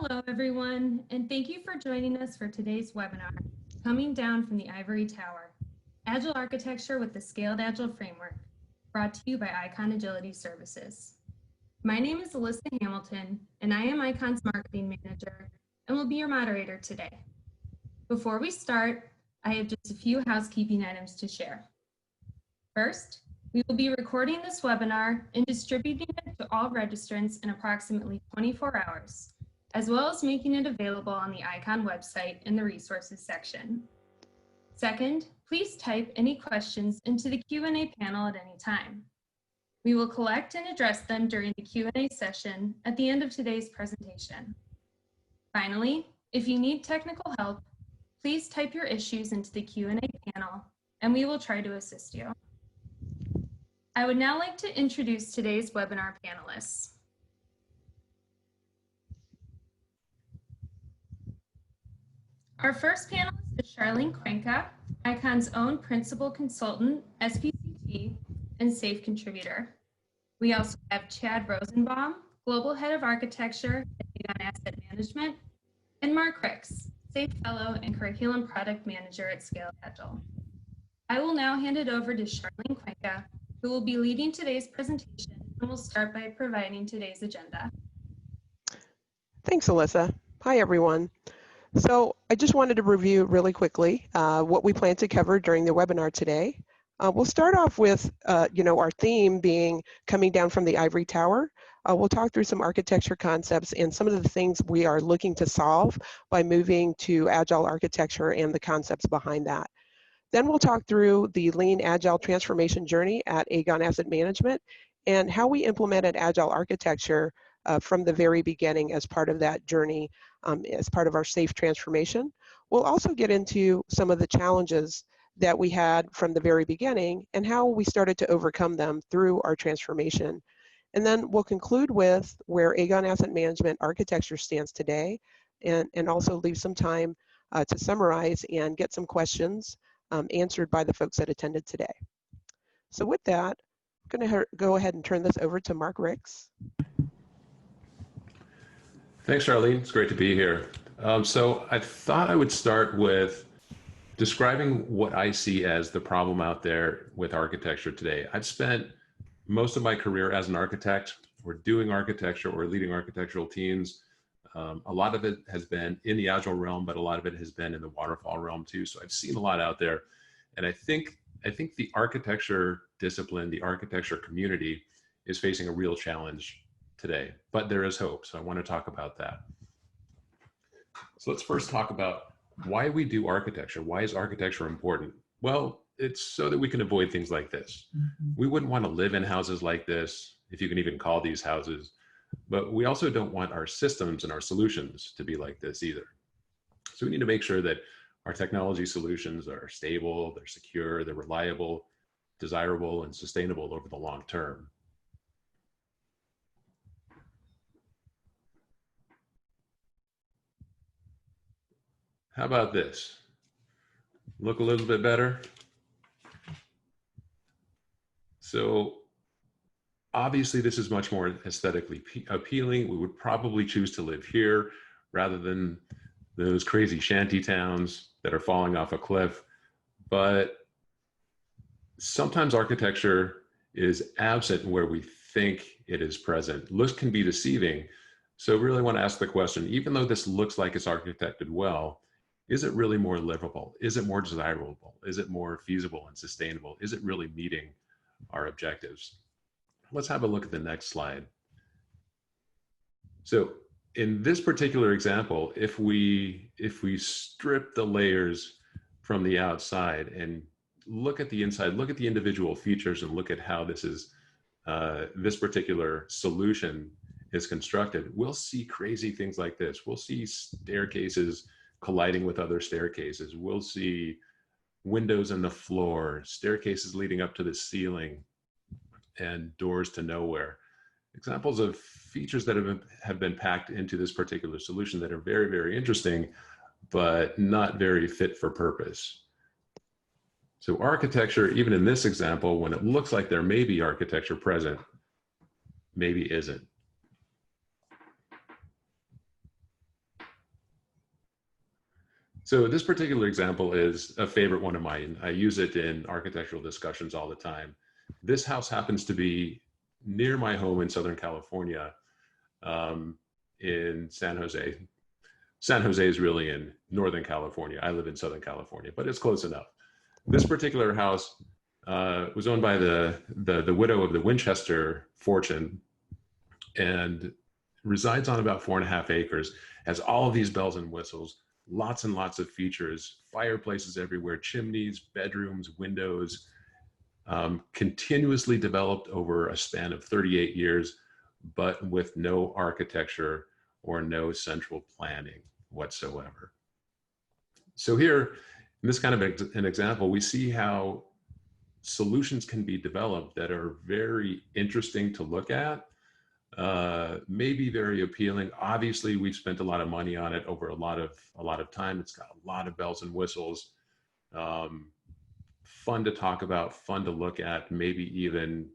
Hello, everyone, and thank you for joining us for today's webinar, Coming Down from the Ivory Tower, Agile Architecture with the Scaled Agile Framework, brought to you by Aegon Agility Services. My name is Alyssa Hamilton, and I am Aegon's Marketing Manager and will be your moderator today. Before we start, I have just a few housekeeping items to share. First, we will be recording this webinar and distributing it to all registrants in approximately 24 hours, as well as making it available on the Aegon website in the resources section. Second, please type any questions into the Q&A panel at any time. We will collect and address them during the Q&A session at the end of today's presentation. Finally, if you need technical help, please type your issues into the Q&A panel and we will try to assist you. I would now like to introduce today's webinar panelists. Our first panelist is Charlene Cuenca, Aegon's own Principal Consultant, SPCT, and SAFe contributor. We also have Chad Rosenbaum, Global Head of Architecture at Aegon Asset Management, and Mark Ricks, SAFe Fellow and Curriculum Product Manager at Scaled Agile. I will now hand it over to Charlene Cuenca, who will be leading today's presentation and will start by providing today's agenda. Thanks, Alyssa. Hi, everyone. So I just wanted to review really quickly what we plan to cover during the webinar today. We'll start off with, our theme being coming down from the ivory tower. We'll talk through some architecture concepts and some of the things we are looking to solve by moving to Agile architecture and the concepts behind that. Then we'll talk through the lean Agile transformation journey at Aegon Asset Management and how we implemented Agile architecture from the very beginning as part of that journey, as part of our SAFe transformation. We'll also get into some of the challenges that we had from the very beginning and how we started to overcome them through our transformation. And then we'll conclude with where Aegon Asset Management architecture stands today and also leave some time to summarize and get some questions answered by the folks that attended today. So with that, I'm going to go ahead and turn this over to Mark Ricks. Thanks, Charlene. It's great to be here. So I thought I would start with describing what I see as the problem out there with architecture today. I've spent most of my career as an architect or doing architecture or leading architectural teams. A lot of it has been in the Agile realm, but a lot of it has been in the waterfall realm too. So I've seen a lot out there. And I think the architecture discipline, the architecture community is facing a real challenge today, but there is hope. So I want to talk about that. So let's first talk about why we do architecture. Why is architecture important? Well, it's so that we can avoid things like this. We wouldn't want to live in houses like this, if you can even call these houses. But we also don't want our systems and our solutions to be like this either. So we need to make sure that our technology solutions are stable, they're secure, they're reliable, desirable, and sustainable over the long term. How about this? Look a little bit better. So obviously, this is much more aesthetically appealing. We would probably choose to live here rather than those crazy shanty towns that are falling off a cliff. But sometimes architecture is absent where we think it is present. Looks can be deceiving. So really want to ask the question, even though this looks like it's architected well, is it really more livable? Is it more desirable? Is it more feasible and sustainable? Is it really meeting our objectives? Let's have a look at the next slide. So in this particular example, if we strip the layers from the outside and look at the inside, look at the individual features and look at how this particular solution is constructed, we'll see crazy things like this. We'll see staircases colliding with other staircases. We'll see windows in the floor, staircases leading up to the ceiling, and doors to nowhere. Examples of features that have been packed into this particular solution that are very, very interesting, but not very fit for purpose. So architecture, even in this example, when it looks like there may be architecture present, maybe isn't. So this particular example is a favorite one of mine. I use it in architectural discussions all the time. This house happens to be near my home in Southern California, in San Jose. San Jose is really in Northern California. I live in Southern California, but it's close enough. This particular house was owned by the widow of the Winchester fortune and resides on about 4.5 acres, has all of these bells and whistles, lots and lots of features, fireplaces everywhere, chimneys, bedrooms, windows, continuously developed over a span of 38 years, but with no architecture or no central planning whatsoever. So here, in this kind of an example, we see how solutions can be developed that are very interesting to look at, maybe very appealing. Obviously, we've spent a lot of money on it over a lot of time. It's got a lot of bells and whistles, fun to talk about, fun to look at, maybe even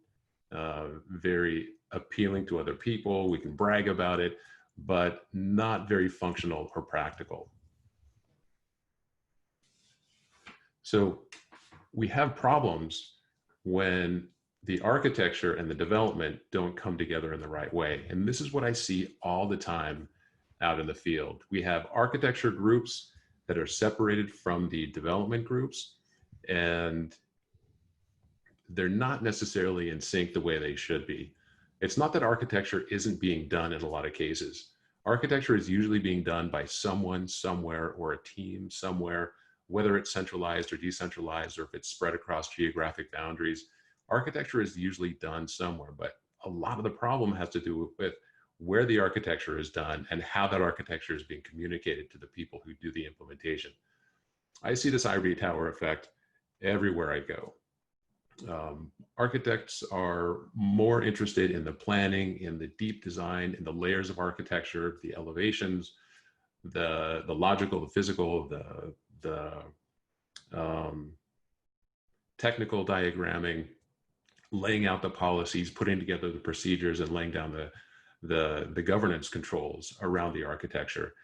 very appealing to other people. We can brag about it, but not very functional or practical. So we have problems when the architecture and the development don't come together in the right way. And this is what I see all the time out in the field. We have architecture groups that are separated from the development groups, and they're not necessarily in sync the way they should be. It's not that architecture isn't being done in a lot of cases. Architecture is usually being done by someone, somewhere, or a team somewhere, whether it's centralized or decentralized, or if it's spread across geographic boundaries. Architecture is usually done somewhere, but a lot of the problem has to do with where the architecture is done and how that architecture is being communicated to the people who do the implementation. I see this Ivory Tower effect everywhere I go. Architects are more interested in the planning, in the deep design, in the layers of architecture, the elevations, the logical, the physical, the technical diagramming, laying out the policies, putting together the procedures, and laying down the governance controls around the architecture,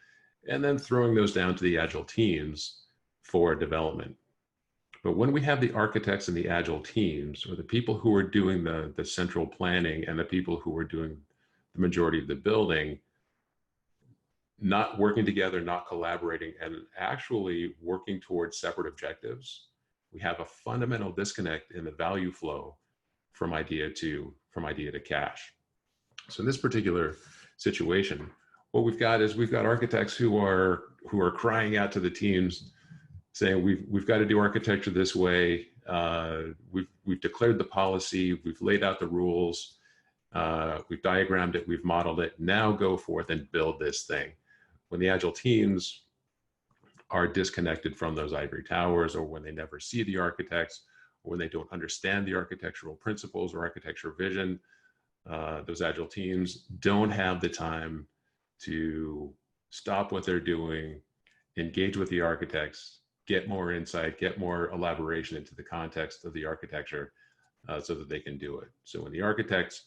and then throwing those down to the Agile teams for development. But when we have the architects and the Agile teams, or the people who are doing the central planning and the people who are doing the majority of the building, not working together, not collaborating, and actually working towards separate objectives, we have a fundamental disconnect in the value flow from idea to cash. So in this particular situation, what we've got architects who are crying out to the teams, saying we've got to do architecture this way. We've declared the policy, we've laid out the rules, we've diagrammed it, we've modeled it. Now go forth and build this thing. When the Agile teams are disconnected from those ivory towers, or when they never see the architects, or when they don't understand the architectural principles or architecture vision, those Agile teams don't have the time to stop what they're doing, engage with the architects, get more insight, get more elaboration into the context of the architecture, so that they can do it. So when the architects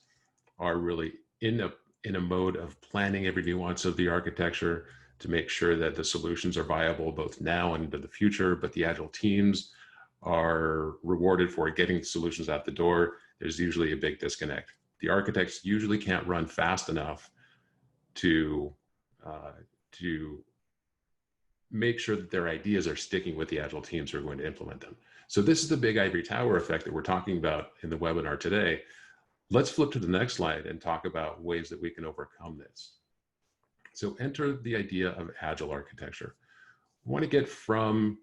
are really in a mode of planning every nuance of the architecture to make sure that the solutions are viable both now and into the future, but the Agile teams are rewarded for getting solutions out the door, there's usually a big disconnect. The architects usually can't run fast enough to make sure that their ideas are sticking with the Agile teams who are going to implement them. So this is the big ivory tower effect that we're talking about in the webinar today. Let's flip to the next slide and talk about ways that we can overcome this. So enter the idea of Agile architecture. We want to get from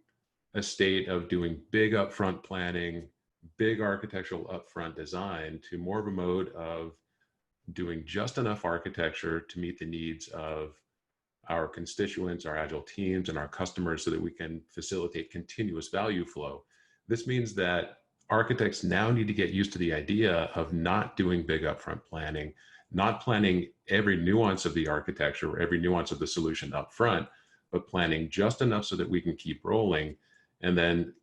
a state of doing big upfront planning, big architectural upfront design, to more of a mode of doing just enough architecture to meet the needs of our constituents, our Agile teams, and our customers, so that we can facilitate continuous value flow. This means that architects now need to get used to the idea of not doing big upfront planning, not planning every nuance of the architecture or every nuance of the solution up front, but planning just enough so that we can keep rolling, and then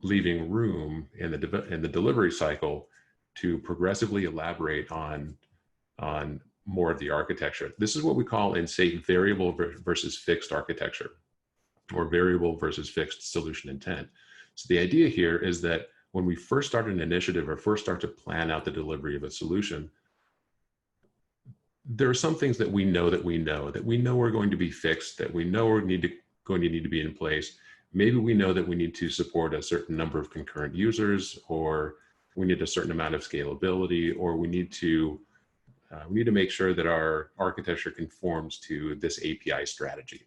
leaving room in the delivery cycle to progressively elaborate on more of the architecture. This is what we call in SAFe variable versus fixed architecture. or variable versus fixed solution intent. So the idea here is that when we first start an initiative or first start to plan out the delivery of a solution, there are some things that we know are going to be fixed, that we know are going to need to be in place. Maybe we know that we need to support a certain number of concurrent users, or we need a certain amount of scalability, or we need to make sure that our architecture conforms to this API strategy.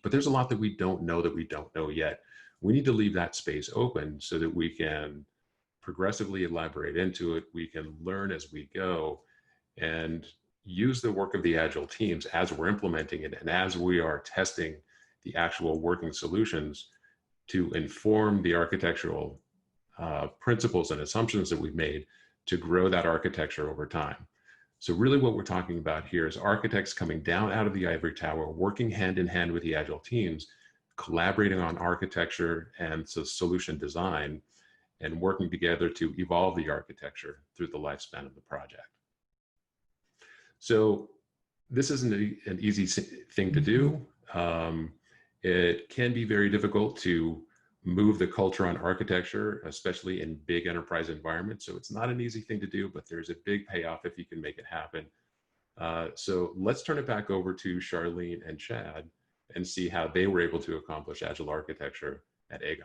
But there's a lot that we don't know yet. We need to leave that space open so that we can progressively elaborate into it. We can learn as we go and use the work of the Agile teams as we're implementing it and as we are testing the actual working solutions to inform the architectural principles and assumptions that we've made to grow that architecture over time. So really what we're talking about here is architects coming down out of the ivory tower, working hand in hand with the Agile teams, collaborating on architecture and solution design, and working together to evolve the architecture through the lifespan of the project. So this isn't an easy thing to do. It can be very difficult to move the culture on architecture, especially in big enterprise environments. So it's not an easy thing to do, but there's a big payoff if you can make it happen. So let's turn it back over to Charlene and Chad and see how they were able to accomplish Agile architecture at Aegon.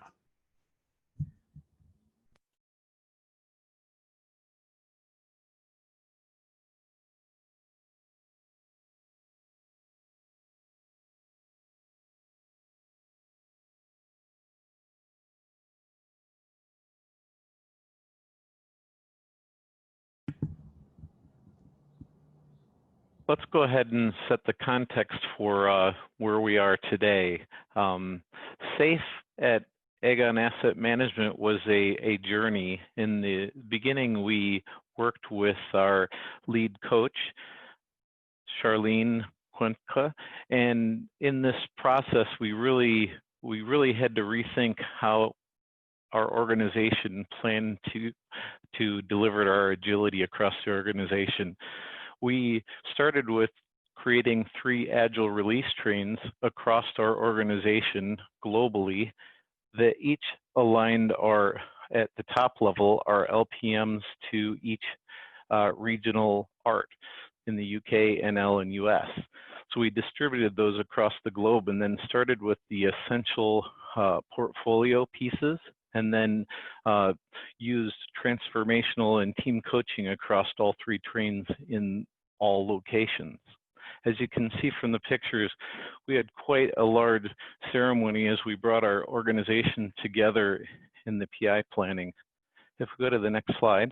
Let's go ahead and set the context for where we are today. SAFe at Aegon Asset Management was a journey. In the beginning, we worked with our lead coach, Charlene Cuenca, and in this process, we really had to rethink how our organization planned to deliver our agility across the organization. We started with creating 3 Agile release trains across our organization globally that each aligned at the top level, our LPMs to each regional ART in the UK, NL, and US. So we distributed those across the globe and then started with the essential portfolio pieces, and then used transformational and team coaching across all 3 trains in all locations. As you can see from the pictures, we had quite a large ceremony as we brought our organization together in the PI planning. If we go to the next slide.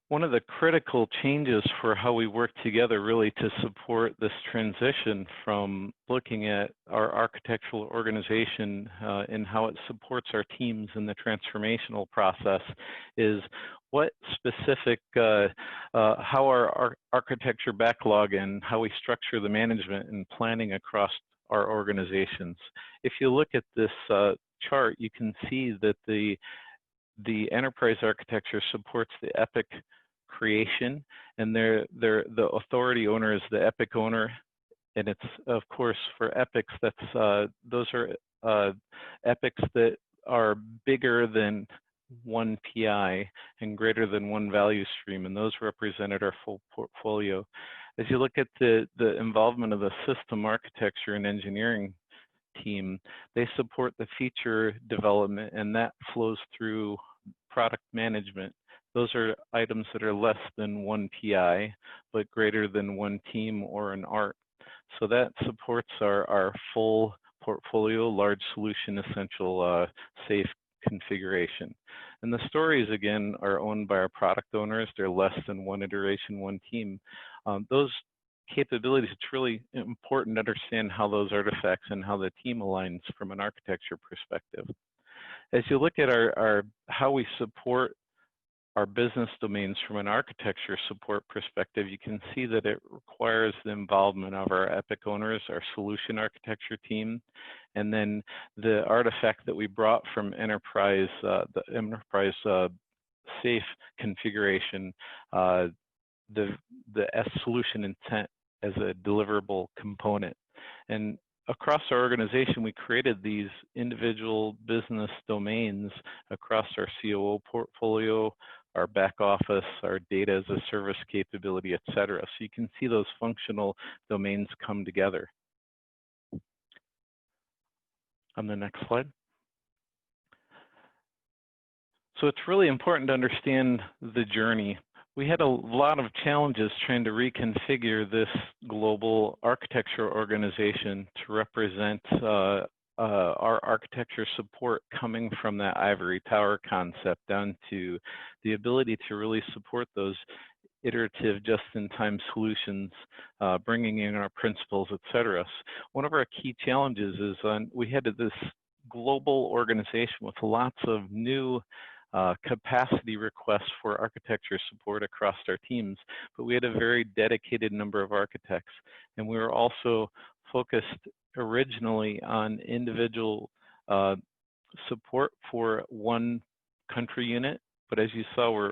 One of the critical changes for how we work together really to support this transition from looking at our architectural organization and how it supports our teams in the transformational process is what specific, how our architecture backlog and how we structure the management and planning across our organizations. If you look at this chart, you can see that the enterprise architecture supports the EPIC creation, and the authority owner is the EPIC owner, and it's of course for epics those are epics that are bigger than 1 PI and greater than 1 value stream, and those represented our full portfolio. As you look at the involvement of the system architecture and engineering team, they support the feature development, and that flows through product management. Those are items that are less than 1 PI, but greater than 1 team or an ART. So that supports our full portfolio, large solution, essential, SAFe configuration. And the stories, again, are owned by our product owners. They're less than 1 iteration, 1 team. Those capabilities, it's really important to understand how those artifacts and how the team aligns from an architecture perspective. As you look at how we support our business domains from an architecture support perspective, you can see that it requires the involvement of our EPIC owners, our solution architecture team, and then the artifact that we brought from enterprise, the enterprise SAFe configuration, the solution intent as a deliverable component. And across our organization, we created these individual business domains across our COO portfolio, our back office, our data as a service capability, et cetera. So you can see those functional domains come together. On the next slide. So it's really important to understand the journey. We had a lot of challenges trying to reconfigure this global architecture organization to represent our architecture support coming from that Ivory Tower concept down to the ability to really support those iterative just-in-time solutions, bringing in our principles, et cetera. One of our key challenges is we had this global organization with lots of new capacity requests for architecture support across our teams, but we had a very dedicated number of architects, and we were also focused originally on individual support for one country unit, but as you saw,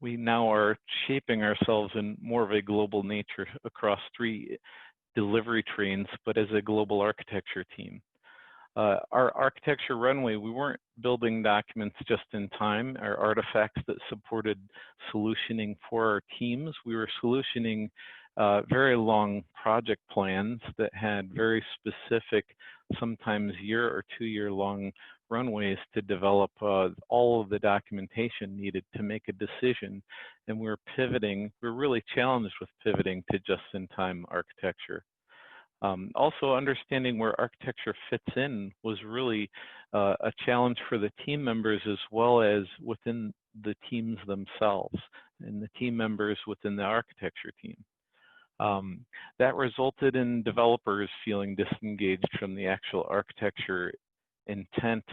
we now are shaping ourselves in more of a global nature across 3 delivery trains, but as a global architecture team. Our architecture runway, we weren't building documents just in time, or artifacts that supported solutioning for our teams. We were solutioning very long project plans that had very specific, sometimes year or 2-year long runways to develop all of the documentation needed to make a decision. And we're pivoting, we're really challenged with pivoting to just-in-time architecture. Also understanding where architecture fits in was really a challenge for the team members as well as within the teams themselves and the team members within the architecture team. That resulted in developers feeling disengaged from the actual architecture intent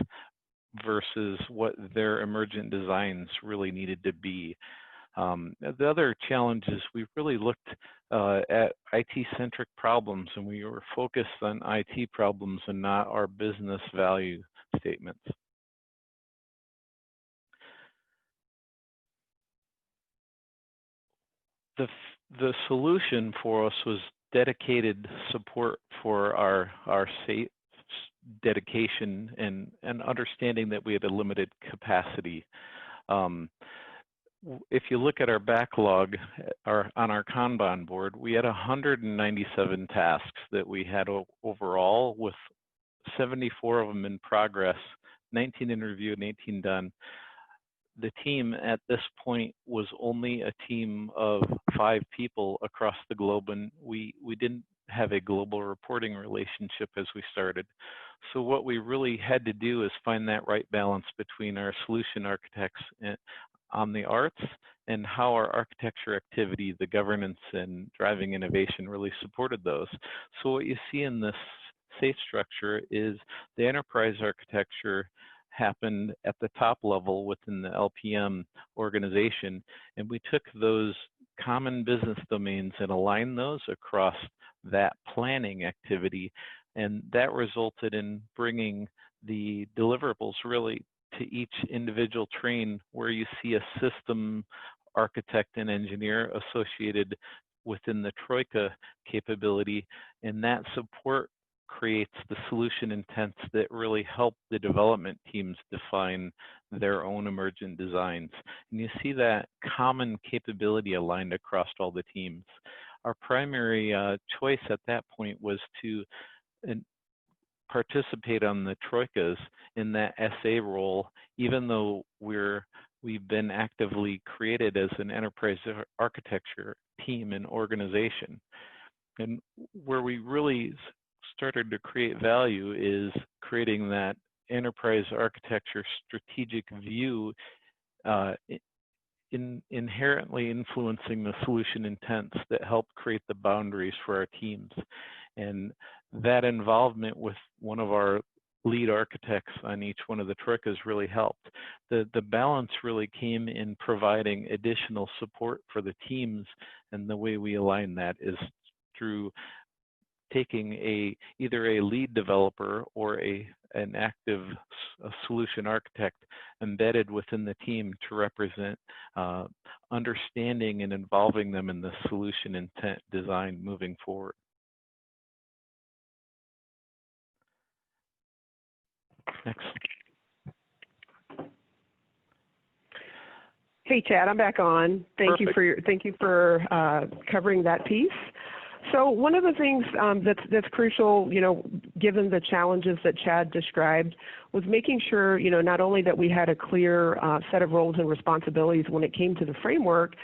versus what their emergent designs really needed to be. The other challenge is we really looked at IT-centric problems, and we were focused on IT problems and not our business value statements. The solution for us was dedicated support for our SAFe dedication and understanding that we had a limited capacity. If you look at our backlog on our Kanban board, we had 197 tasks that we had overall, with 74 of them in progress, 19 in review and 18 done. The team at this point was only a team of 5 people across the globe, and we didn't have a global reporting relationship as we started. So what we really had to do is find that right balance between our solution architects on the arts and how our architecture activity, the governance and driving innovation really supported those. So what you see in this SAFe structure is the enterprise architecture happened at the top level within the LPM organization, and we took those common business domains and aligned those across that planning activity, and that resulted in bringing the deliverables really to each individual train, where you see a system architect and engineer associated within the Troika capability, and that support creates the solution intents that really help the development teams define their own emergent designs. And you see that common capability aligned across all the teams. Our primary choice at that point was to participate on the Troikas in that SA role, even though we've been actively created as an enterprise architecture team and organization. And where we really started to create value is creating that enterprise architecture strategic view, inherently influencing the solution intents that help create the boundaries for our teams. And that involvement with one of our lead architects on each one of the Troikas really helped. The balance really came in providing additional support for the teams, and the way we align that is through taking either a lead developer or a an active solution architect embedded within the team to represent understanding and involving them in the solution intent design moving forward. Next. Hey, Chad, I'm back on. Thank you for covering that piece. So one of the things that's crucial, given the challenges that Chad described, was making sure, not only that we had a clear set of roles and responsibilities when it came to the framework,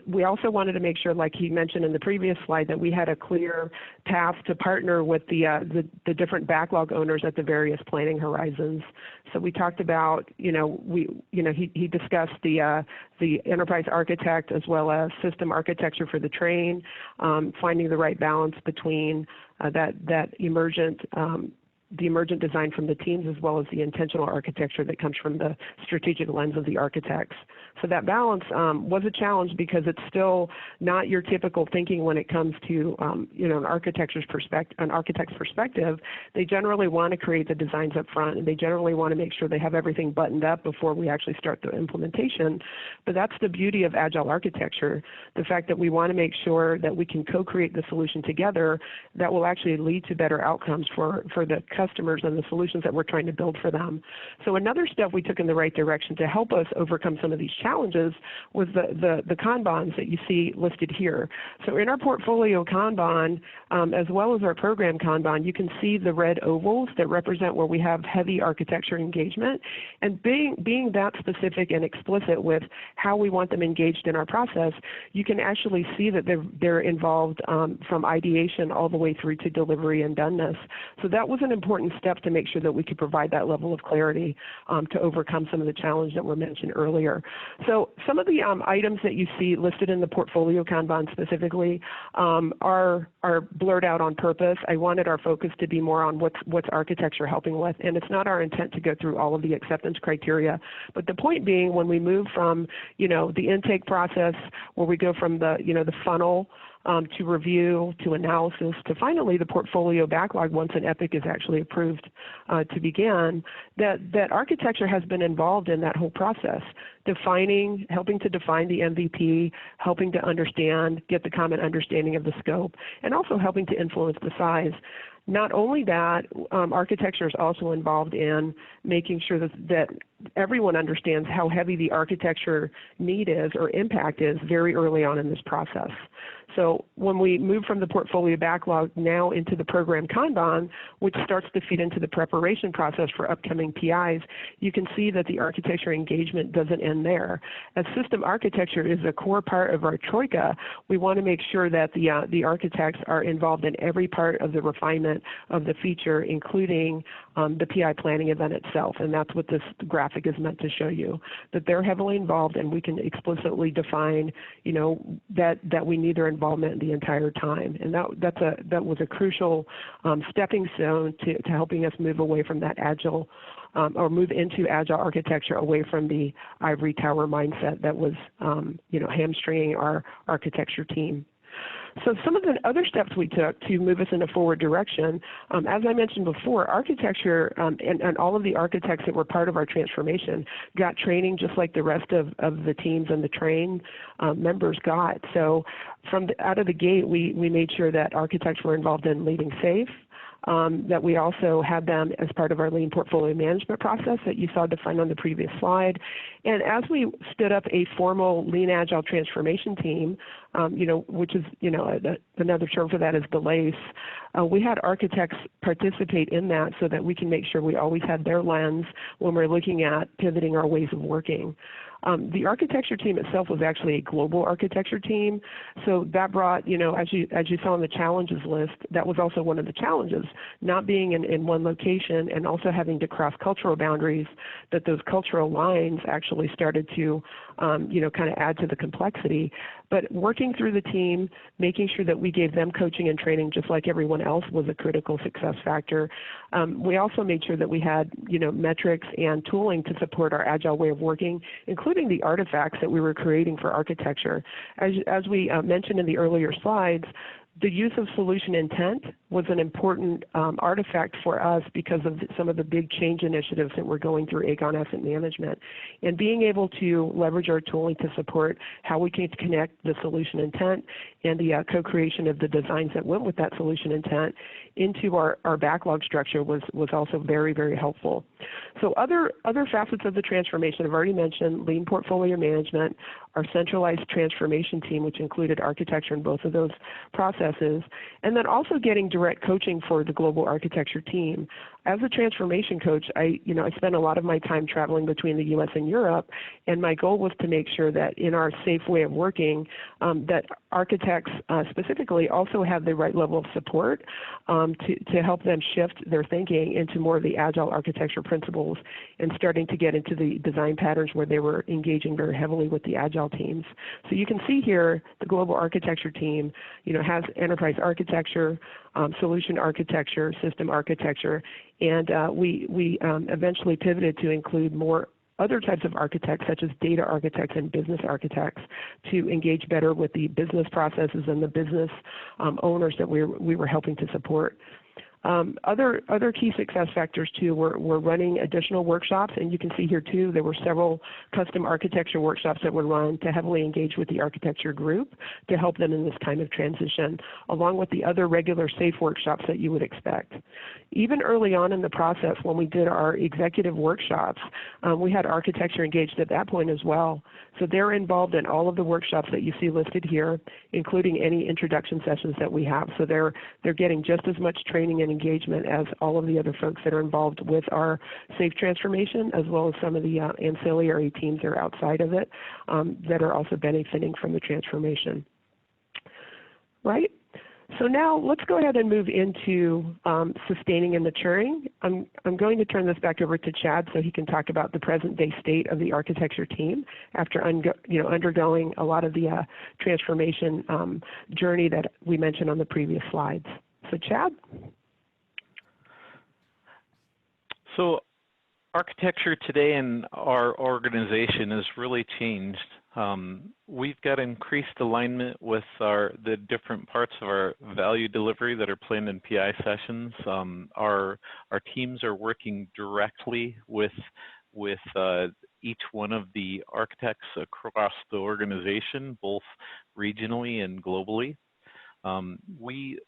we also wanted to make sure, like he mentioned in the previous slide, that we had a clear path to partner with the different backlog owners at the various planning horizons. So we talked about, he discussed the enterprise architect as well as system architecture for the train, finding the right balance between the emergent design from the teams as well as the intentional architecture that comes from the strategic lens of the architects. So that balance was a challenge because it's still not your typical thinking when it comes to an architect's perspective. They generally want to create the designs up front, and they generally want to make sure they have everything buttoned up before we actually start the implementation. But that's the beauty of Agile architecture, the fact that we want to make sure that we can co-create the solution together that will actually lead to better outcomes for the customers and the solutions that we're trying to build for them. So another step we took in the right direction to help us overcome some of these challenges was the Kanbans that you see listed here. So in our portfolio Kanban, as well as our program Kanban, you can see the red ovals that represent where we have heavy architecture engagement. And being that specific and explicit with how we want them engaged in our process, you can actually see that they're involved from ideation all the way through to delivery and doneness. So that was an important step to make sure that we could provide that level of clarity to overcome some of the challenges that were mentioned earlier. So some of the items that you see listed in the portfolio Kanban specifically are blurred out on purpose. I wanted our focus to be more on what's architecture helping with, and it's not our intent to go through all of the acceptance criteria. But the point being, when we move from the intake process, where we go from the funnel to review, to analysis, to finally the portfolio backlog once an epic is actually approved to begin, that architecture has been involved in that whole process, helping to define the MVP, helping to understand, get the common understanding of the scope, and also helping to influence the size. Not only that, architecture is also involved in making sure that everyone understands how heavy the architecture need is or impact is very early on in this process. So when we move from the portfolio backlog now into the program Kanban, which starts to feed into the preparation process for upcoming PIs, you can see that the architecture engagement doesn't end there. As system architecture is a core part of our troika, we want to make sure that the architects are involved in every part of the refinement of the feature, including the PI planning event itself. And that's what this graphic is meant to show you, that they're heavily involved, and we can explicitly define, that we need their involvement the entire time. And that was a crucial stepping stone to helping us move away from that agile or move into agile architecture, away from the ivory tower mindset that was hamstringing our architecture team. So some of the other steps we took to move us in a forward direction, as I mentioned before, architecture and all of the architects that were part of our transformation got training just like the rest of the teams and the train members got. So out of the gate, we made sure that architects were involved in leading SAFe, that we also had them as part of our lean portfolio management process that you saw defined on the previous slide. And as we stood up a formal lean agile transformation team, which is, another term for that is the LACE, we had architects participate in that so that we can make sure we always had their lens when we're looking at pivoting our ways of working. The architecture team itself was actually a global architecture team, so that brought, as you saw on the challenges list, that was also one of the challenges, not being in one location and also having to cross cultural boundaries, that those cultural lines actually started to, kind of add to the complexity. But working through the team, making sure that we gave them coaching and training just like everyone else was a critical success factor. We also made sure that we had, metrics and tooling to support our agile way of working, including the artifacts that we were creating for architecture. As we mentioned in the earlier slides, The use of solution intent was an important artifact for us because of some of the big change initiatives that we're going through Aegon Asset Management. And being able to leverage our tooling to support how we can connect the solution intent and the co-creation of the designs that went with that solution intent into our backlog structure was also very, very helpful. So other facets of the transformation I've already mentioned: lean portfolio management, our centralized transformation team, which included architecture in both of those processes, and then also getting direct coaching for the global architecture team. As a transformation coach, I spent a lot of my time traveling between the U.S. and Europe, and my goal was to make sure that in our SAFe way of working, that architects specifically also have the right level of support to help them shift their thinking into more of the agile architecture principles and starting to get into the design patterns where they were engaging very heavily with the agile teams. So you can see here the global architecture team, has enterprise architecture, solution architecture, system architecture, and we eventually pivoted to include more other types of architects, such as data architects and business architects, to engage better with the business processes and the business owners that we were helping to support. Other key success factors too were running additional workshops, and you can see here too there were several custom architecture workshops that were run to heavily engage with the architecture group to help them in this time of transition, along with the other regular SAFe workshops that you would expect. Even early on in the process, when we did our executive workshops, we had architecture engaged at that point as well. So they're involved in all of the workshops that you see listed here, including any introduction sessions that we have. So they're getting just as much training and engagement as all of the other folks that are involved with our SAFe transformation, as well as some of the ancillary teams that are outside of it that are also benefiting from the transformation. Right? So now let's go ahead and move into sustaining and maturing. I'm going to turn this back over to Chad so he can talk about the present day state of the architecture team after undergoing a lot of the transformation journey that we mentioned on the previous slides. So Chad? So architecture today in our organization has really changed. We've got increased alignment with the different parts of our value delivery that are planned in PI sessions. Our teams are working directly with each one of the architects across the organization, both regionally and globally. We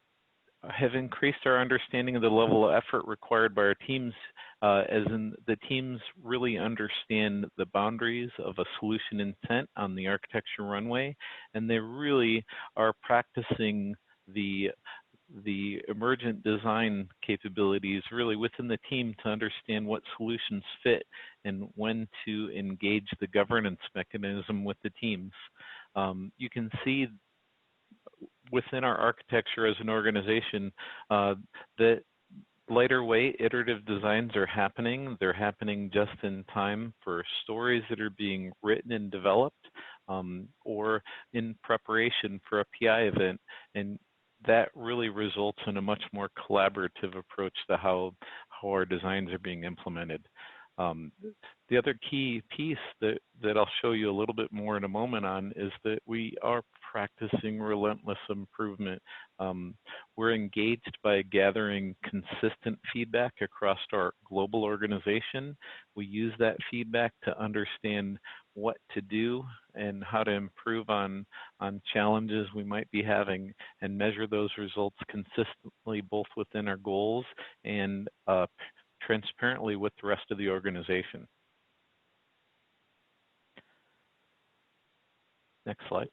have increased our understanding of the level of effort required by our teams, as in the teams really understand the boundaries of a solution intent on the architecture runway, and they really are practicing the emergent design capabilities really within the team to understand what solutions fit and when to engage the governance mechanism with the teams. You can see within our architecture as an organization that lighter weight iterative designs are happening. They're happening just in time for stories that are being written and developed or in preparation for a PI event. And that really results in a much more collaborative approach to how our designs are being implemented. The other key piece that I'll show you a little bit more in a moment on is that we are practicing relentless improvement. We're engaged by gathering consistent feedback across our global organization. We use that feedback to understand what to do and how to improve on challenges we might be having and measure those results consistently both within our goals and transparently with the rest of the organization. Next slide.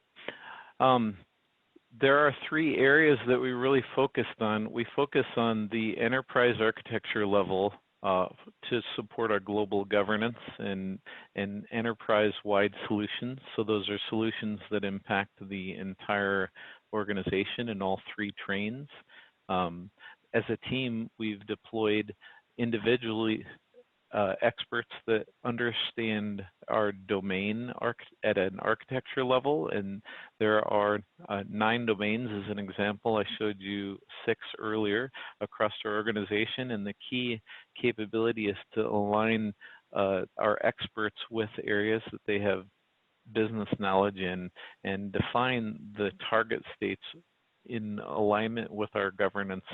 There are three areas that we really focused on. We focus on the enterprise architecture level to support our global governance and enterprise-wide solutions. So those are solutions that impact the entire organization in all three trains. As a team, we've deployed individually experts that understand our domain at an architecture level, and there are 9 domains as an example. I showed you 6 earlier across our organization, and the key capability is to align our experts with areas that they have business knowledge in and define the target states in alignment with our governance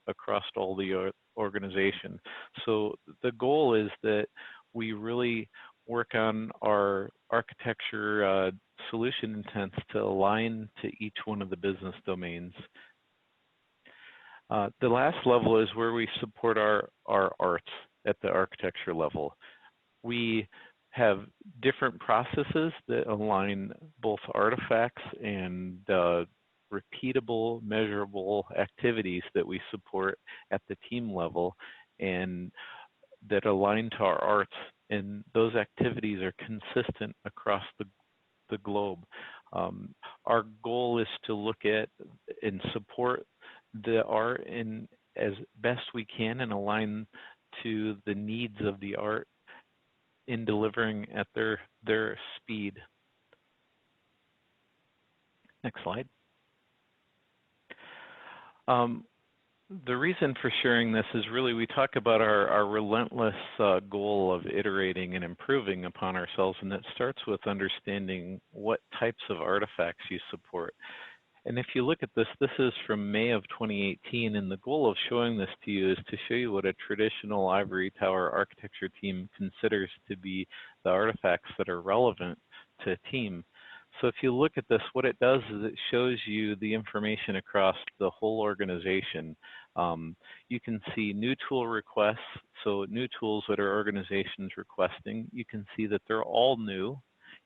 across all the organization. So the goal is that we really work on our architecture solution intents to align to each one of the business domains. The last level is where we support our arts at the architecture level. We have different processes that align both artifacts and repeatable, measurable activities that we support at the team level and that align to our arts. And those activities are consistent across the globe. Our goal is to look at and support the art in as best we can and align to the needs of the art in delivering at their speed. Next slide. The reason for sharing this is really we talk about our relentless goal of iterating and improving upon ourselves, and that starts with understanding what types of artifacts you support. And if you look at this, this is from May of 2018, and the goal of showing this to you is to show you what a traditional Ivory Tower architecture team considers to be the artifacts that are relevant to a team. So if you look at this, what it does is it shows you the information across the whole organization. You can see new tool requests, so new tools that our organization's requesting. You can see that they're all new.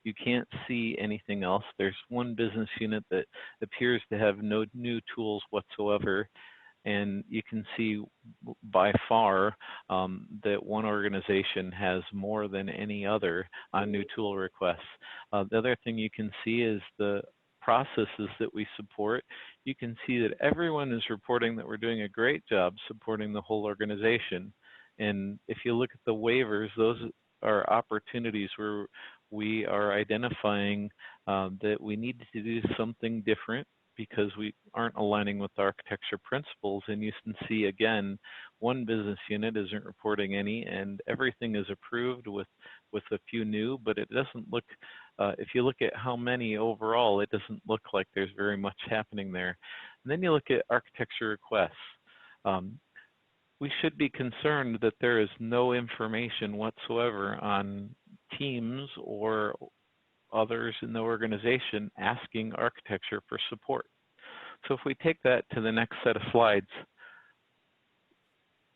You can't see anything else. There's one business unit that appears to have no new tools whatsoever. And you can see by far that one organization has more than any other on new tool requests. The other thing you can see is the processes that we support. You can see that everyone is reporting that we're doing a great job supporting the whole organization. And if you look at the waivers, those are opportunities where we are identifying that we need to do something different because we aren't aligning with the architecture principles. And you can see again, one business unit isn't reporting any, and everything is approved with a few new, but it doesn't look, if you look at how many overall, it doesn't look like there's very much happening there. And then you look at architecture requests. We should be concerned that there is no information whatsoever on teams or others in the organization asking architecture for support. So if we take that to the next set of slides,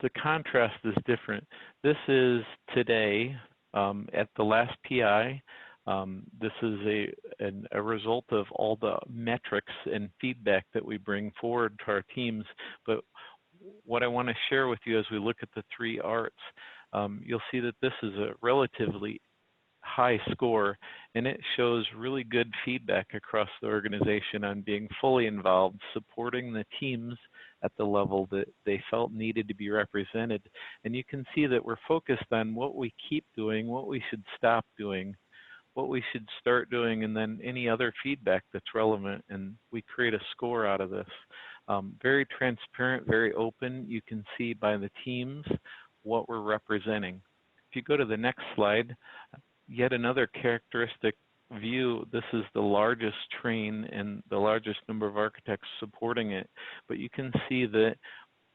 the contrast is different. This is today at the last PI. This is a result of all the metrics and feedback that we bring forward to our teams. But what I want to share with you as we look at the three arts, you'll see that this is a relatively high score, and it shows really good feedback across the organization on being fully involved, supporting the teams at the level that they felt needed to be represented. And you can see that we're focused on what we keep doing, what we should stop doing, what we should start doing, and then any other feedback that's relevant, and we create a score out of this. Very transparent, very open. You can see by the teams what we're representing. If you go to the next slide, yet another characteristic view, this is the largest train and the largest number of architects supporting it. But you can see that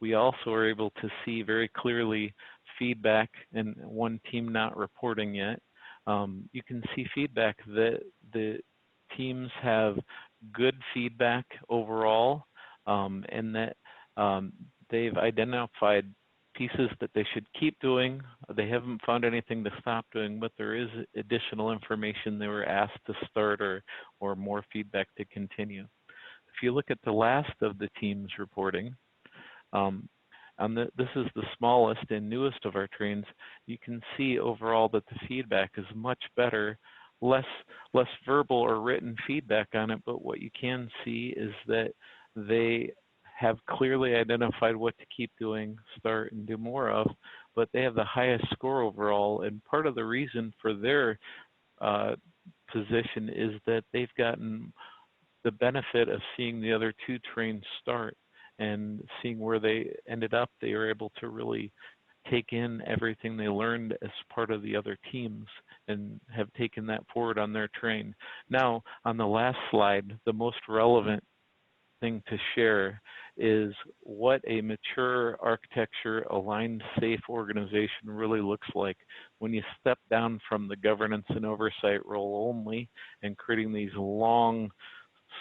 we also are able to see very clearly feedback and one team not reporting yet. You can see feedback that the teams have good feedback overall, and that they've identified pieces that they should keep doing. They haven't found anything to stop doing, but there is additional information they were asked to start or more feedback to continue. If you look at the last of the teams reporting, this is the smallest and newest of our trains, you can see overall that the feedback is much better, less verbal or written feedback on it, but what you can see is that they have clearly identified what to keep doing, start, and do more of, but they have the highest score overall. And part of the reason for their position is that they've gotten the benefit of seeing the other two trains start and seeing where they ended up. They were able to really take in everything they learned as part of the other teams and have taken that forward on their train. Now, on the last slide, the most relevant thing to share is what a mature architecture aligned SAFe organization really looks like when you step down from the governance and oversight role only and creating these long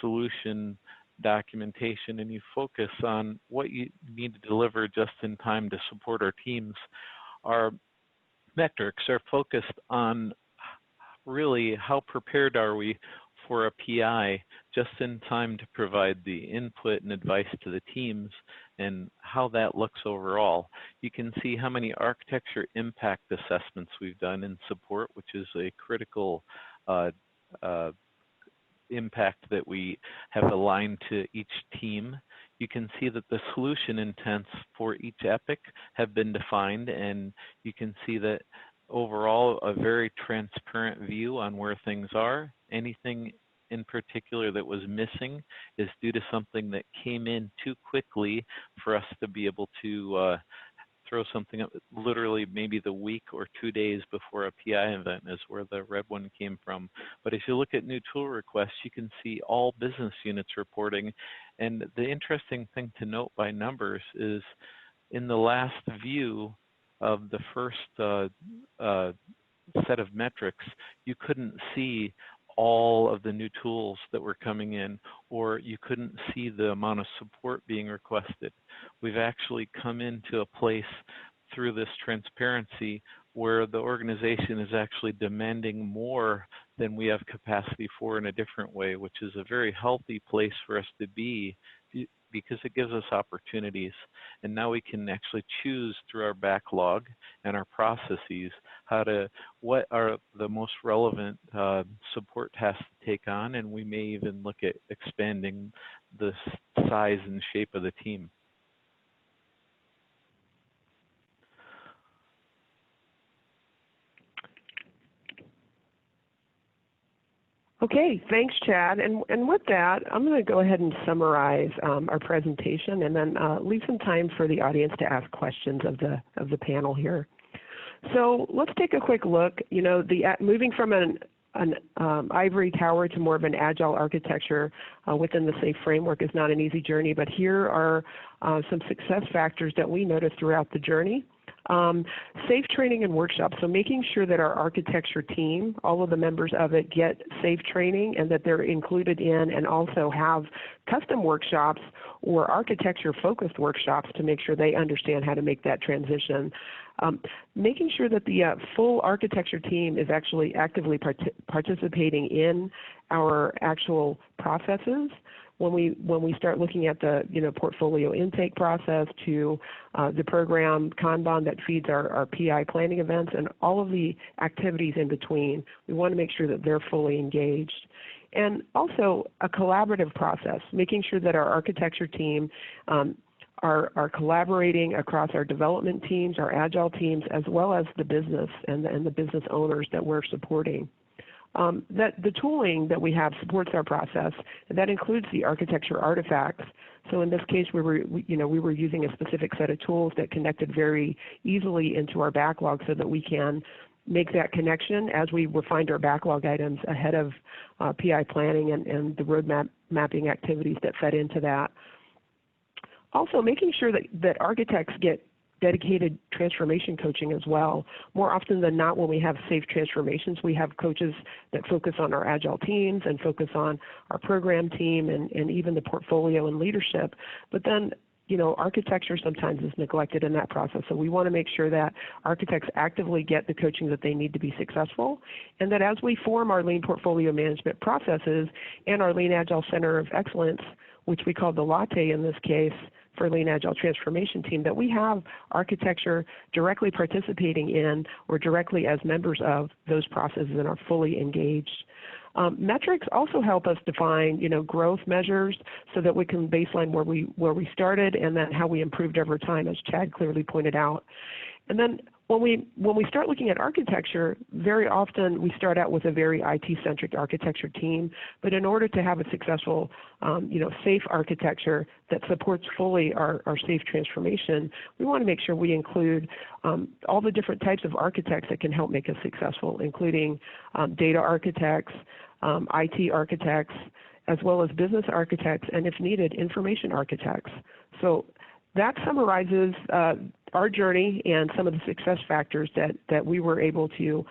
solution documentation, and you focus on what you need to deliver just in time to support our teams. Our metrics are focused on really how prepared are we for a PI just in time to provide the input and advice to the teams and how that looks overall. You can see how many architecture impact assessments we've done in support, which is a critical impact that we have aligned to each team. You can see that the solution intents for each epic have been defined, and you can see that overall a very transparent view on where things are. Anything in particular that was missing is due to something that came in too quickly for us to be able to throw something up. Literally maybe the week or 2 days before a PI event is where the red one came from. But if you look at new tool requests, you can see all business units reporting. And the interesting thing to note by numbers is in the last view of the first set of metrics, you couldn't see all of the new tools that were coming in, or you couldn't see the amount of support being requested. We've actually come into a place through this transparency where the organization is actually demanding more than we have capacity for in a different way, which is a very healthy place for us to be, because it gives us opportunities. And now we can actually choose through our backlog and our processes what are the most relevant support tasks to take on, and we may even look at expanding the size and shape of the team. Okay, thanks, Chad. And with that, I'm going to go ahead and summarize our presentation, and then leave some time for the audience to ask questions of the panel here. So let's take a quick look. You know, moving from an ivory tower to more of an agile architecture within the SAFe framework is not an easy journey, but here are some success factors that we noticed throughout the journey. SAFe training and workshops, so making sure that our architecture team, all of the members of it, get SAFe training and that they're included in and also have custom workshops or architecture-focused workshops to make sure they understand how to make that transition. Making sure that the full architecture team is actually actively participating in our actual processes. When we start looking at the portfolio intake process to the program Kanban that feeds our PI planning events and all of the activities in between, we want to make sure that they're fully engaged. And also a collaborative process, making sure that our architecture team are collaborating across our development teams, our agile teams, as well as the business and the business owners that we're supporting. That the tooling that we have supports our process, and that includes the architecture artifacts. So in this case, we were using a specific set of tools that connected very easily into our backlog so that we can make that connection as we refined our backlog items ahead of PI planning and the roadmap mapping activities that fed into that. Also, making sure that architects get dedicated transformation coaching as well. More often than not, when we have SAFe transformations, we have coaches that focus on our agile teams and focus on our program team and even the portfolio and leadership. But then, architecture sometimes is neglected in that process. So we want to make sure that architects actively get the coaching that they need to be successful, and that as we form our lean portfolio management processes and our Lean Agile Center of Excellence, which we call the latte in this case, for Lean Agile Transformation Team, that we have architecture directly participating in or directly as members of those processes and are fully engaged. Metrics also help us define, growth measures so that we can baseline where we started and then how we improved over time, as Chad clearly pointed out. And then when we start looking at architecture, very often we start out with a very IT-centric architecture team. But in order to have a successful, SAFe architecture that supports fully our SAFe transformation, we want to make sure we include all the different types of architects that can help make us successful, including data architects, IT architects, as well as business architects, and if needed, information architects. So that summarizes our journey and some of the success factors that we were able to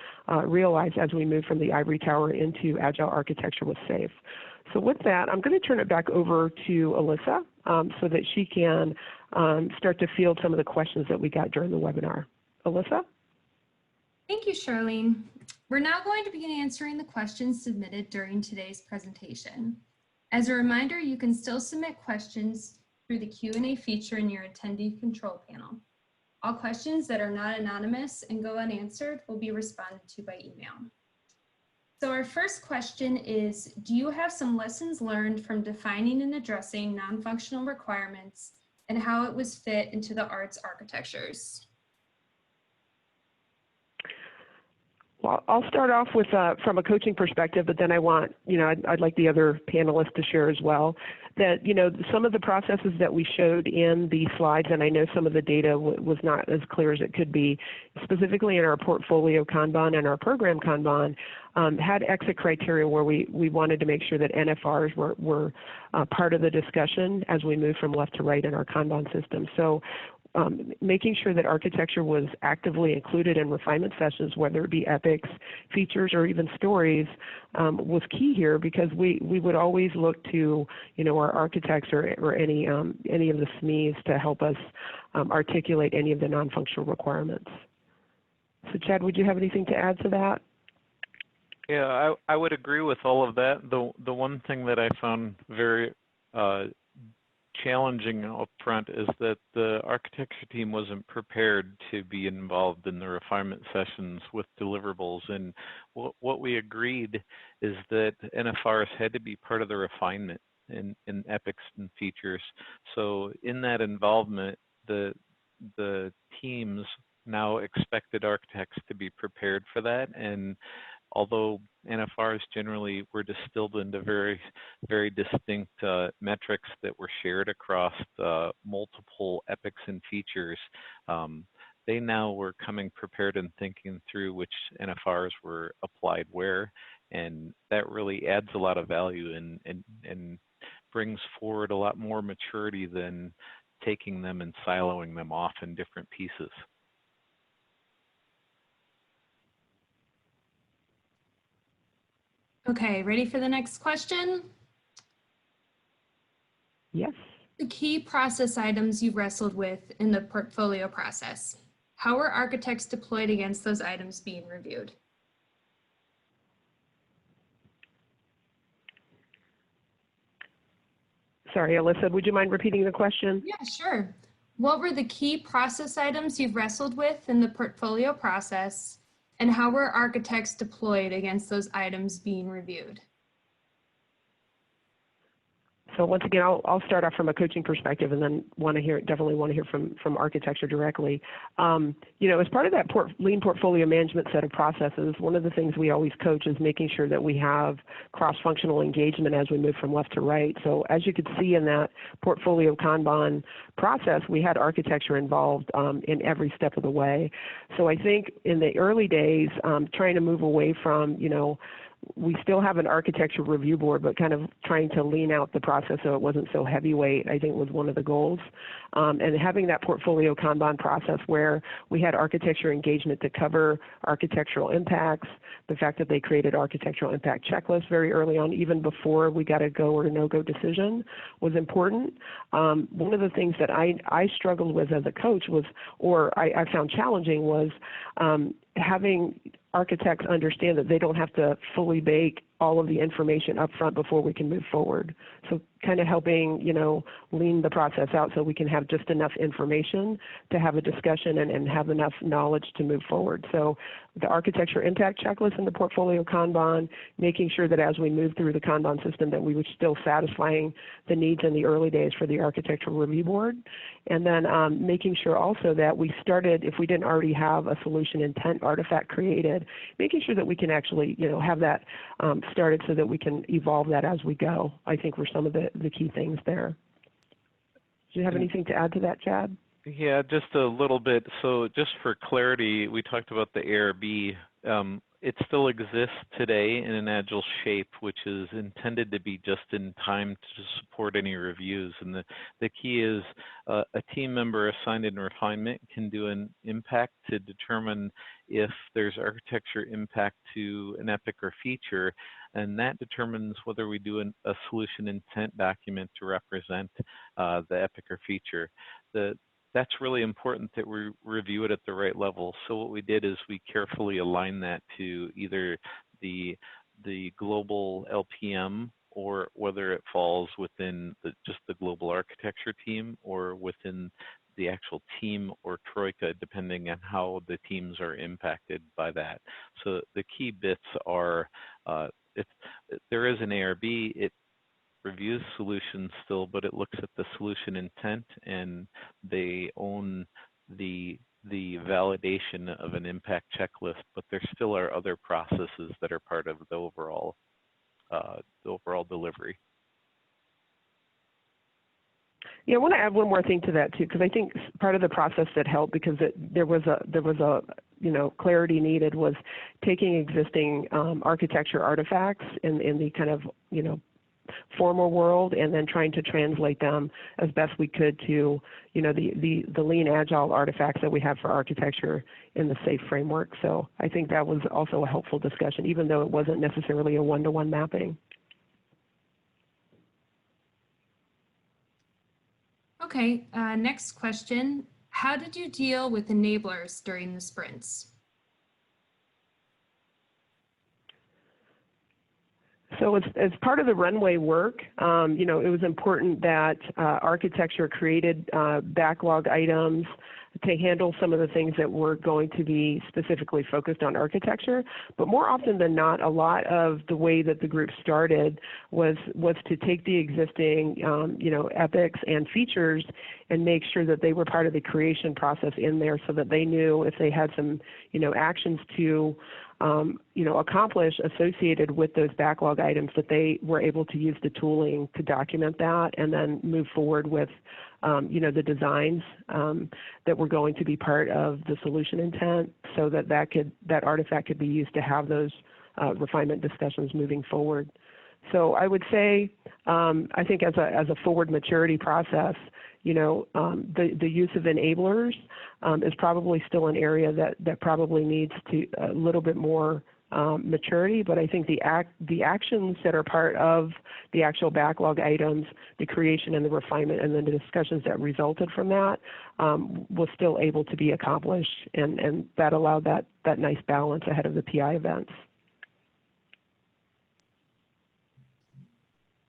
realize as we moved from the Ivory Tower into Agile Architecture with SAFe. So with that, I'm going to turn it back over to Alyssa so that she can start to field some of the questions that we got during the webinar. Alyssa? Thank you, Charlene. We're now going to begin answering the questions submitted during today's presentation. As a reminder, you can still submit questions through the Q&A feature in your attendee control panel. All questions that are not anonymous and go unanswered will be responded to by email. So our first question is, do you have some lessons learned from defining and addressing non-functional requirements and how it was fit into the arts architectures? Well, I'll start off with from a coaching perspective, but then I want, I'd like the other panelists to share as well that, some of the processes that we showed in the slides, and I know some of the data was not as clear as it could be, specifically in our portfolio Kanban and our program Kanban, had exit criteria where we wanted to make sure that NFRs were part of the discussion as we move from left to right in our Kanban system. So making sure that architecture was actively included in refinement sessions, whether it be epics, features, or even stories, was key here because we would always look to, our architects or any of the SMEs to help us articulate any of the non-functional requirements. So Chad, would you have anything to add to that? Yeah, I would agree with all of that. The one thing that I found very challenging up front is that the architecture team wasn't prepared to be involved in the refinement sessions with deliverables. And what we agreed is that NFRs had to be part of the refinement in epics and features. So in that involvement, the teams now expected architects to be prepared for that. And although NFRs generally were distilled into very, very distinct metrics that were shared across multiple epics and features, they now were coming prepared and thinking through which NFRs were applied where, and that really adds a lot of value and brings forward a lot more maturity than taking them and siloing them off in different pieces. Okay, ready for the next question? Yes. The key process items you wrestled with in the portfolio process. How were architects deployed against those items being reviewed? Sorry, Alyssa, would you mind repeating the question? Yeah, sure. What were the key process items you've wrestled with in the portfolio process? And how were architects deployed against those items being reviewed? So once again, I'll start off from a coaching perspective, and then definitely want to hear from architecture directly. As part of that lean portfolio management set of processes, one of the things we always coach is making sure that we have cross-functional engagement as we move from left to right. So as you could see in that portfolio Kanban process, we had architecture involved in every step of the way. So I think in the early days, trying to move away from, we still have an architecture review board, but kind of trying to lean out the process so it wasn't so heavyweight, I think was one of the goals. And having that portfolio Kanban process where we had architecture engagement to cover architectural impacts, the fact that they created architectural impact checklists very early on, even before we got a go or no-go decision, was important. One of the things that I struggled with as a coach was, or I found challenging was having architects understand that they don't have to fully bake all of the information up front before we can move forward. So kind of helping, lean the process out so we can have just enough information to have a discussion and have enough knowledge to move forward. So the architecture impact checklist in the portfolio Kanban, making sure that as we move through the Kanban system that we were still satisfying the needs in the early days for the architectural review board. And then making sure also that we started, if we didn't already have a solution intent artifact created, making sure that we can actually, have that started so that we can evolve that as we go, I think were some of the key things there. Do you have anything to add to that, Chad? Yeah, just a little bit. So just for clarity, we talked about the ARB. it still exists today in an agile shape, which is intended to be just in time to support any reviews. And the key is a team member assigned in refinement can do an impact to determine if there's architecture impact to an epic or feature, and that determines whether we do a solution intent document to represent the epic or feature. That's really important that we review it at the right level. So what we did is we carefully aligned that to either the global LPM, or whether it falls within just the global architecture team or within the actual team or troika, depending on how the teams are impacted by that. So the key bits are, if there is an ARB, it reviews solutions still, but it looks at the solution intent, and they own the validation of an impact checklist, but there still are other processes that are part of the overall delivery. Yeah, I want to add one more thing to that too, because I think part of the process that helped, because there was a clarity needed, was taking existing architecture artifacts in the kind of formal world, and then trying to translate them as best we could to the lean agile artifacts that we have for architecture in the SAFe framework. So I think that was also a helpful discussion, even though it wasn't necessarily a one-to-one mapping. Okay, next question. How did you deal with enablers during the sprints? So as part of the runway work, it was important that architecture created backlog items to handle some of the things that were going to be specifically focused on architecture. But more often than not, a lot of the way that the group started was to take the existing, epics and features and make sure that they were part of the creation process in there, so that they knew if they had some, actions to accomplish associated with those backlog items, that they were able to use the tooling to document that and then move forward with, the designs that were going to be part of the solution intent, so that artifact could be used to have those refinement discussions moving forward. So I would say, I think as a forward maturity process, the use of enablers is probably still an area that probably needs to a little bit more maturity. But I think the actions that are part of the actual backlog items, the creation and the refinement, and then the discussions that resulted from that, was still able to be accomplished, and that allowed that nice balance ahead of the PI events.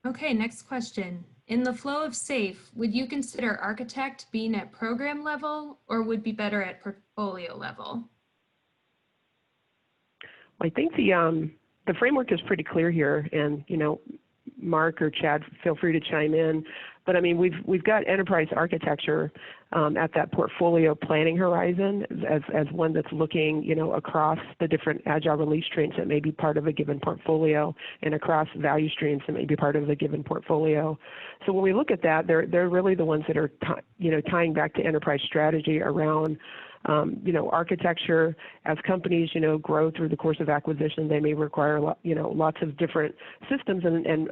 Okay, next question. In the flow of SAFe, would you consider architect being at program level, or would be better at portfolio level? I think the framework is pretty clear here, and Mark or Chad, feel free to chime in. But I mean, we've got enterprise architecture at that portfolio planning horizon as one that's looking, across the different agile release streams that may be part of a given portfolio, and across value streams that may be part of a given portfolio. So when we look at that, they're really the ones that are tying back to enterprise strategy around architecture. As companies, grow through the course of acquisition, they may require, lots of different systems, and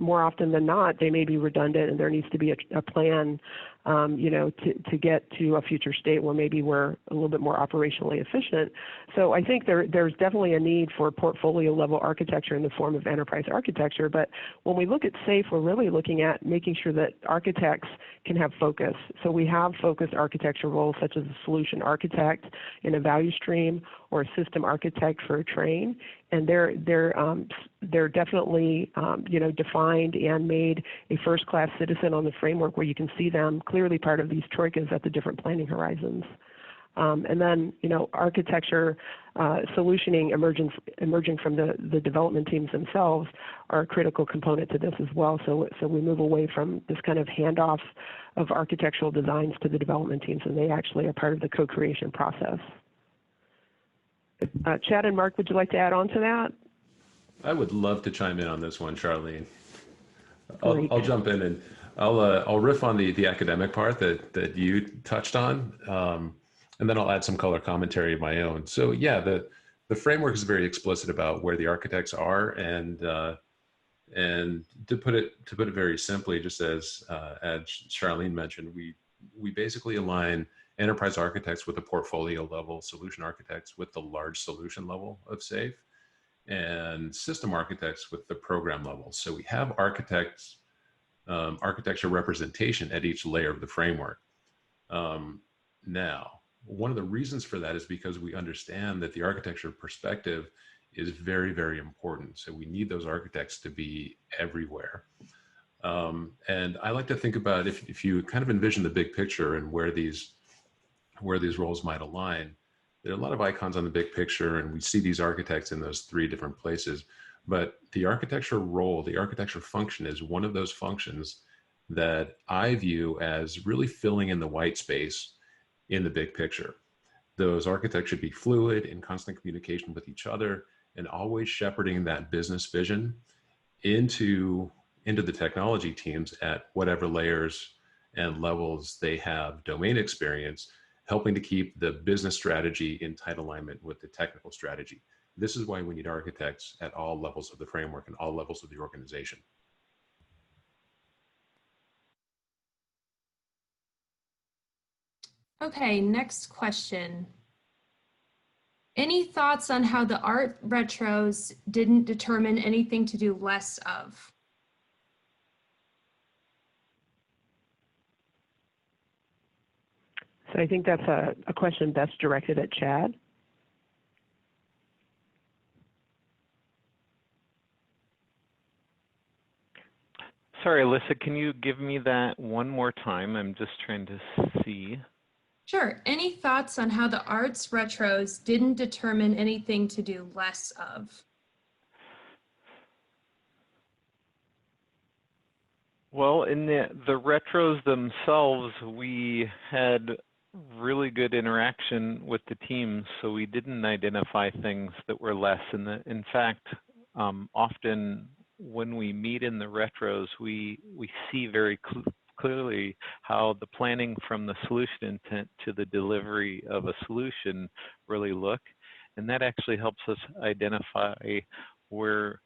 more often than not, they may be redundant, and there needs to be a plan, to get to a future state where maybe we're a little bit more operationally efficient. So I think there's definitely a need for portfolio level architecture in the form of enterprise architecture. But when we look at SAFe, we're really looking at making sure that architects can have focus. So we have focused architecture roles, such as a solution architect in a value stream, or a system architect for a train, and they're definitely defined and made a first-class citizen on the framework, where you can see them clearly part of these troikas at the different planning horizons. And then architecture solutioning emerging from the development teams themselves are a critical component to this as well. So we move away from this kind of handoff of architectural designs to the development teams, and they actually are part of the co-creation process. Chad and Mark, would you like to add on to that? I would love to chime in on this one, Charlene. I'll jump in, and I'll riff on the academic part that you touched on, and then I'll add some color commentary of my own. So yeah, the framework is very explicit about where the architects are, and to put it very simply, just as Charlene mentioned, we basically align enterprise architects with the portfolio level, solution architects with the large solution level of SAFe, and system architects with the program level. So we have architects, architecture representation at each layer of the framework. Now, one of the reasons for that is because we understand that the architecture perspective is very, very important. So we need those architects to be everywhere. And I like to think about if you kind of envision the big picture and where these roles might align, there are a lot of icons on the big picture, and we see these architects in those 3 different places. But the architecture role, the architecture function is one of those functions that I view as really filling in the white space in the big picture. Those architects should be fluid, in constant communication with each other, and always shepherding that business vision into the technology teams at whatever layers and levels they have domain experience, helping to keep the business strategy in tight alignment with the technical strategy. This is why we need architects at all levels of the framework and all levels of the organization. Okay, next question. Any thoughts on how the art retros didn't determine anything to do less of? So I think that's a question best directed at Chad. Sorry, Alyssa, can you give me that one more time? I'm just trying to see. Sure. Any thoughts on how the arts retros didn't determine anything to do less of? Well, in the retros themselves, we had really good interaction with the teams, so we didn't identify things that were less. In fact, often when we meet in the retros, we see very clearly how the planning from the solution intent to the delivery of a solution really look, and that actually helps us identify where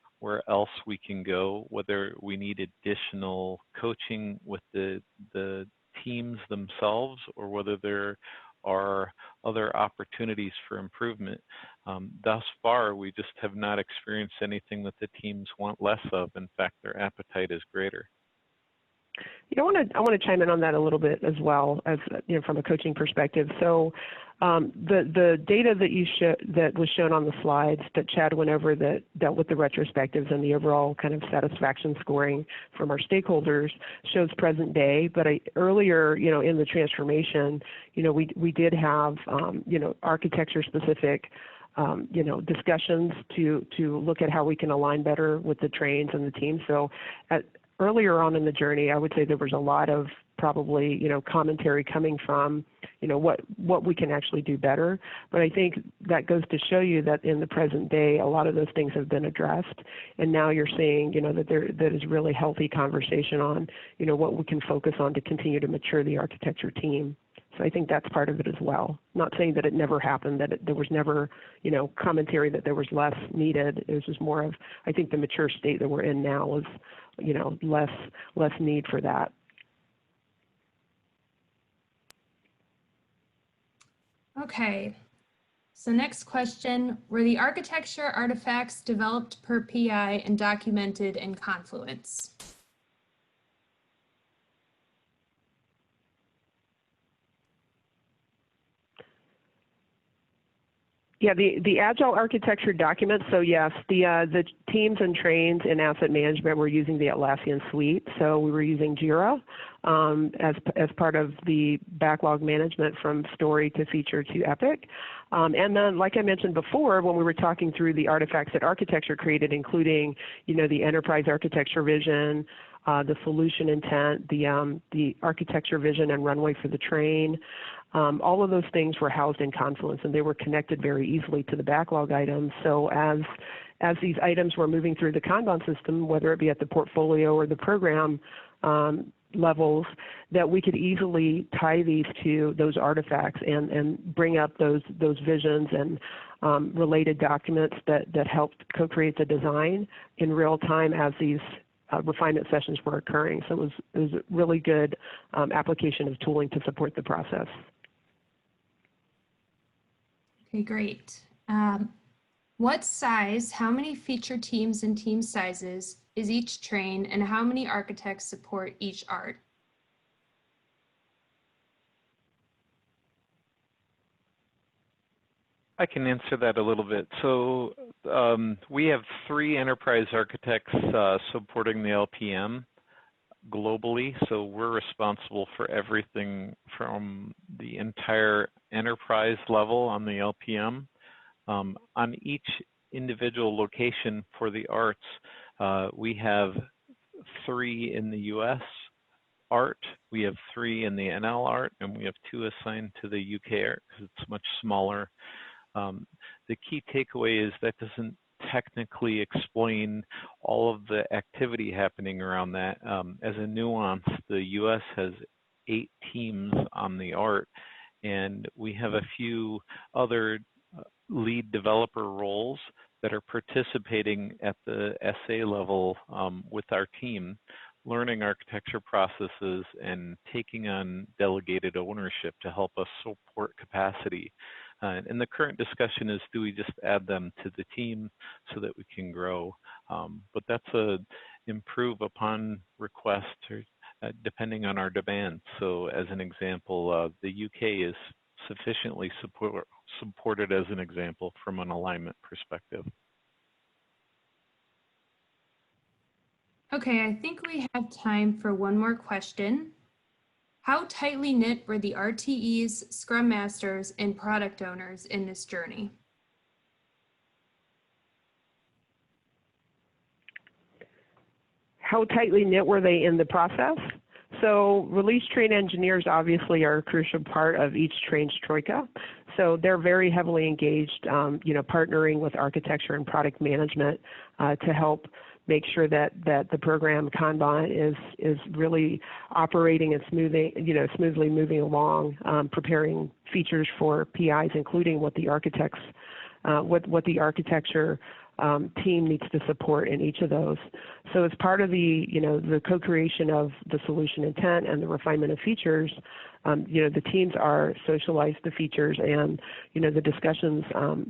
else we can go, whether we need additional coaching with the teams themselves, or whether there are other opportunities for improvement. Thus far, we just have not experienced anything that the teams want less of. In fact, their appetite is greater. You know, I want to chime in on that a little bit as well, as you know, from a coaching perspective. So the data that was shown on the slides that Chad went over that dealt with the retrospectives and the overall kind of satisfaction scoring from our stakeholders shows present day. But earlier, you know, in the transformation, you know, we did have you know, architecture specific you know, discussions to look at how we can align better with the trains and the team. So earlier on in the journey, I would say there was a lot of probably, you know, commentary coming from, you know, what we can actually do better. But I think that goes to show you that in the present day, a lot of those things have been addressed. And now you're seeing, you know, that is really healthy conversation on, you know, what we can focus on to continue to mature the architecture team. So I think that's part of it as well. Not saying that it never happened, that there was never, you know, commentary that there was less needed. It was just more of, I think the mature state that we're in now is, you know, less need for that. Okay. So next question, were the architecture artifacts developed per PI and documented in Confluence? Yeah, the Agile Architecture document. So yes, the teams and trains in asset management were using the Atlassian suite. So we were using Jira as part of the backlog management from story to feature to epic. And then, like I mentioned before, when we were talking through the artifacts that architecture created, including, you know, the enterprise architecture vision, the solution intent, the architecture vision and runway for the train. All of those things were housed in Confluence, and they were connected very easily to the backlog items. So as these items were moving through the Kanban system, whether it be at the portfolio or the program levels, that we could easily tie these to those artifacts and bring up those visions and related documents that helped co-create the design in real time as these refinement sessions were occurring. So it was a really good application of tooling to support the process. Okay, great. What size, how many feature teams and team sizes is each train, and how many architects support each art? I can answer that a little bit. So we have 3 enterprise architects supporting the LPM globally. So we're responsible for everything from the entire enterprise level on the LPM. On each individual location for the arts, we have 3 in the US art, we have 3 in the NL art, and we have 2 assigned to the UK art because it's much smaller. The key takeaway is that doesn't technically explain all of the activity happening around that. As a nuance, the US has 8 teams on the art, and we have a few other lead developer roles that are participating at the SA level with our team, learning architecture processes and taking on delegated ownership to help us support capacity. And the current discussion is, do we just add them to the team so that we can grow? But that's a improve upon request, or, depending on our demand. So as an example, the UK is sufficiently supported as an example from an alignment perspective. Okay, I think we have time for one more question. How tightly knit were the RTEs, Scrum Masters, and product owners in this journey? How tightly knit were they in the process? So release train engineers obviously are a crucial part of each train's troika. So they're very heavily engaged, partnering with architecture and product management to help make sure that the program Kanban is really operating and smoothly moving along, preparing features for PIs, including what the architects, what the architecture team needs to support in each of those. So as part of the co-creation of the solution intent and the refinement of features, the teams are socialized the features, and the discussions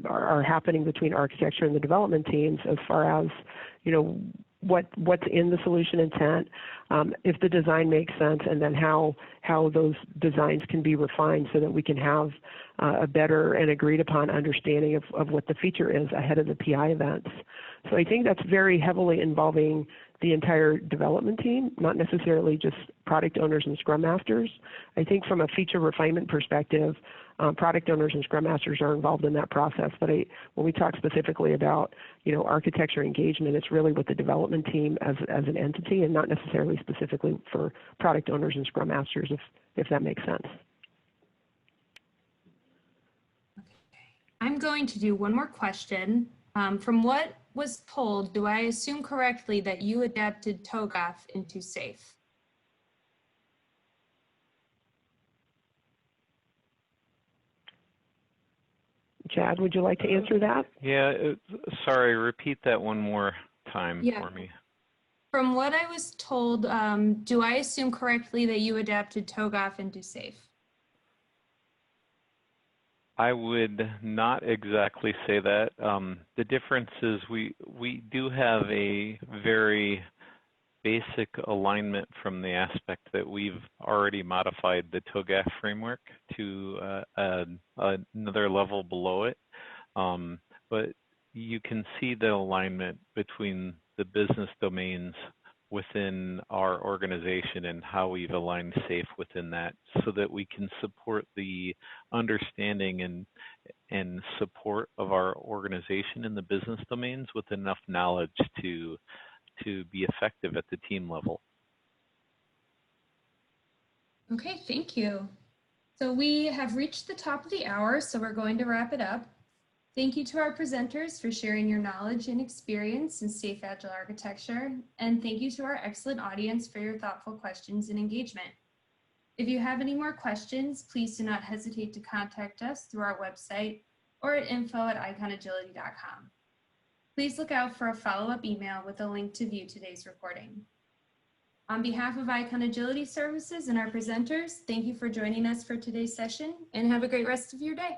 are happening between architecture and the development teams as far as what's in the solution intent, if the design makes sense, and then how those designs can be refined so that we can have a better and agreed upon understanding of what the feature is ahead of the PI events. So I think that's very heavily involving the entire development team, not necessarily just product owners and Scrum Masters. I think from a feature refinement perspective, product owners and Scrum Masters are involved in that process. But when we talk specifically about architecture engagement, it's really with the development team as an entity, and not necessarily specifically for product owners and Scrum Masters, if that makes sense. I'm going to do one more question. From what was told, do I assume correctly that you adapted TOGAF into SAFe? Chad, would you like to answer that? Yeah, sorry, repeat that one more time for me. From what I was told, do I assume correctly that you adapted TOGAF into SAFe? I would not exactly say that. The difference is we do have a very basic alignment from the aspect that we've already modified the TOGAF framework to another level below it. But you can see the alignment between the business domains within our organization and how we've aligned SAFe within that, so that we can support the understanding and support of our organization in the business domains with enough knowledge to be effective at the team level. Okay, thank you. So we have reached the top of the hour, so we're going to wrap it up. Thank you to our presenters for sharing your knowledge and experience in SAFe Agile Architecture, and thank you to our excellent audience for your thoughtful questions and engagement. If you have any more questions, please do not hesitate to contact us through our website or at info@iconagility.com. Please look out for a follow-up email with a link to view today's recording. On behalf of Icon Agility Services and our presenters, thank you for joining us for today's session and have a great rest of your day.